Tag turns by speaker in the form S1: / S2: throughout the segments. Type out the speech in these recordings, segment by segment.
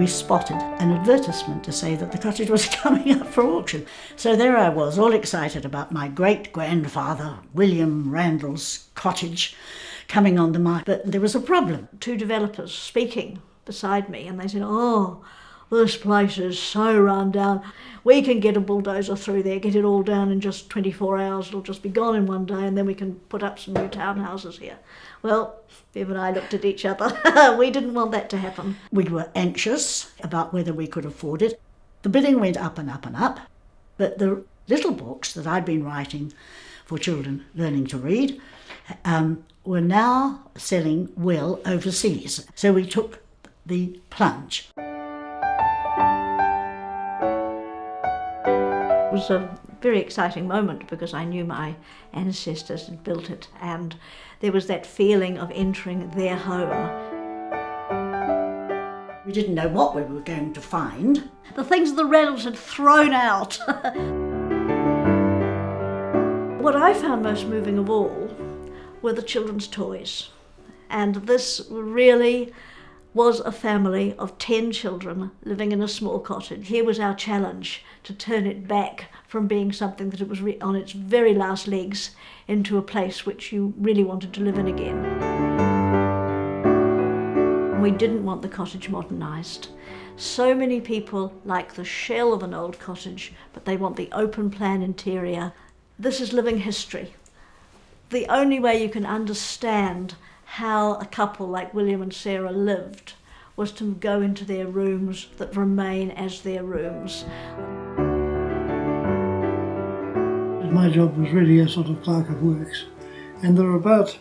S1: we spotted an advertisement to say that the cottage was coming up for auction. So there I was, all excited about my great-grandfather, William Randall's cottage, coming on the market. But there was a problem. Two developers speaking beside me, and they said, "Oh, this place is so run down. We can get a bulldozer through there, get it all down in just 24 hours. It'll just be gone in one day, and then we can put up some new townhouses here." Well, Bev and I looked at each other. We didn't want that to happen. We were anxious about whether we could afford it. The bidding went up and up and up, but the little books that I'd been writing for children learning to read were now selling well overseas. So we took the plunge. It was a very exciting moment because I knew my ancestors had built it, and there was that feeling of entering their home. We didn't know what we were going to find. The things the Randalls had thrown out. What I found most moving of all were the children's toys. And this really was a family of 10 children living in a small cottage. Here was our challenge, to turn it back from being something that it was on its very last legs into a place which you really wanted to live in again. We didn't want the cottage modernised. So many people like the shell of an old cottage, but they want the open plan interior. This is living history. The only way you can understand how a couple like William and Sarah lived was to go into their rooms that remain as their rooms.
S2: My job was really a sort of clerk of works, and there were about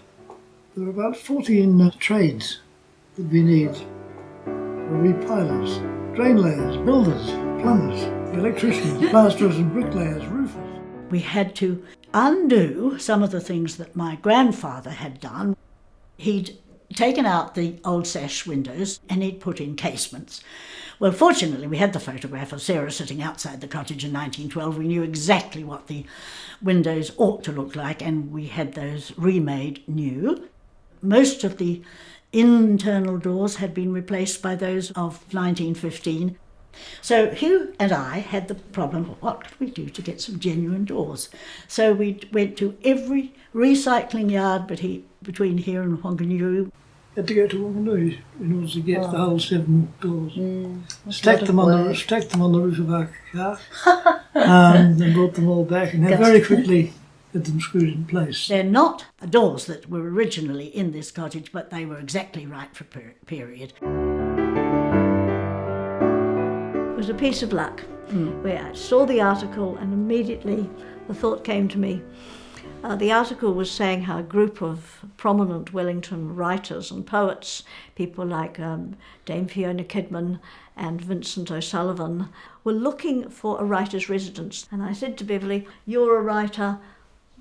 S2: 14 trades that we need. Repilers, drain layers, builders, plumbers, electricians, plasterers and bricklayers, roofers. We had to undo some of the things that my grandfather had done. He'd taken out the old sash windows and he'd put in casements. Well, fortunately, we had the photograph of Sarah sitting outside the cottage in 1912. We knew exactly what the windows ought to look like, and we had those remade new. Most of the internal doors had been replaced by those of 1915. So Hugh and I had the problem of what could we do to get some genuine doors. So we went to every recycling yard between here and Whanganui. Had to go to Whanganui in order to get the whole 7 doors. Stacked them on the roof of our car, and brought them all back, and very quickly had them screwed in place.
S1: They're not doors that were originally in this cottage, but they were exactly right for period. It was a piece of luck where I saw the article and immediately the thought came to me. The article was saying how a group of prominent Wellington writers and poets, people like Dame Fiona Kidman and Vincent O'Sullivan, were looking for a writer's residence. And I said to Beverly, "You're a writer,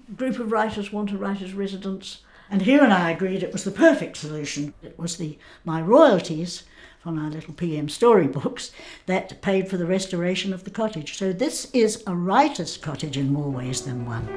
S1: a group of writers want a writer's residence." And Hugh and I agreed it was the perfect solution. It was my royalties from our little PM storybooks that paid for the restoration of the cottage. So this is a writer's cottage in more ways than one.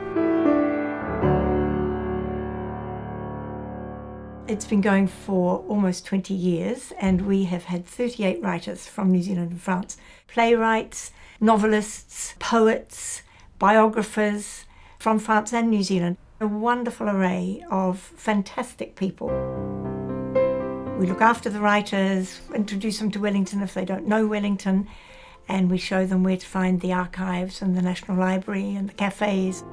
S3: It's been going for almost 20 years, and we have had 38 writers from New Zealand and France. Playwrights, novelists, poets, biographers from France and New Zealand. A wonderful array of fantastic people. We look after the writers, introduce them to Wellington if they don't know Wellington, and we show them where to find the archives and the National Library and the cafes.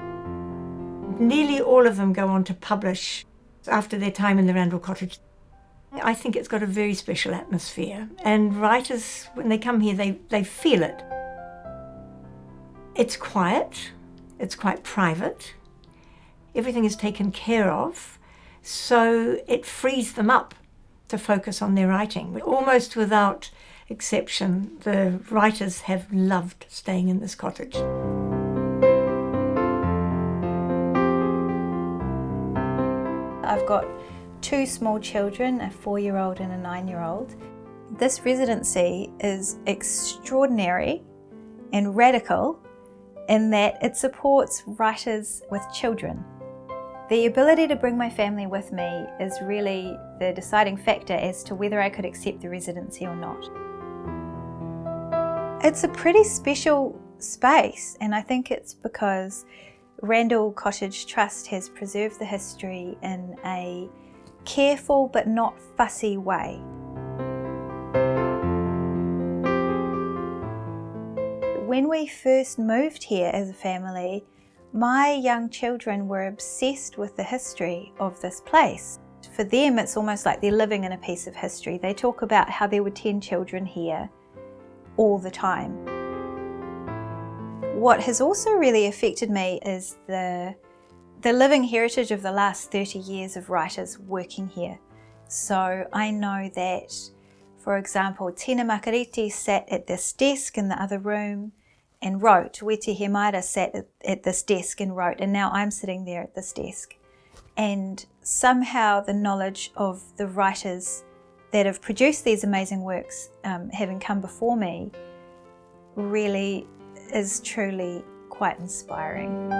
S3: Nearly all of them go on to publish after their time in the Randall Cottage. I think it's got a very special atmosphere, and writers, when they come here, they feel it. It's quiet, it's quite private, everything is taken care of, so it frees them up to focus on their writing. Almost without exception, the writers have loved staying in this cottage.
S4: I've got 2 small children, a 4-year-old and a 9-year-old. This residency is extraordinary and radical in that it supports writers with children. The ability to bring my family with me is really the deciding factor as to whether I could accept the residency or not. It's a pretty special space, and I think it's because Randall Cottage Trust has preserved the history in a careful but not fussy way. When we first moved here as a family, my young children were obsessed with the history of this place. For them, it's almost like they're living in a piece of history. They talk about how there were 10 children here all the time. What has also really affected me is the living heritage of the last 30 years of writers working here. So I know that, for example, Tina Makariti sat at this desk in the other room and wrote. Wete Hemaira sat at this desk and wrote, and now I'm sitting there at this desk. And somehow the knowledge of the writers that have produced these amazing works, having come before me, really is truly quite inspiring.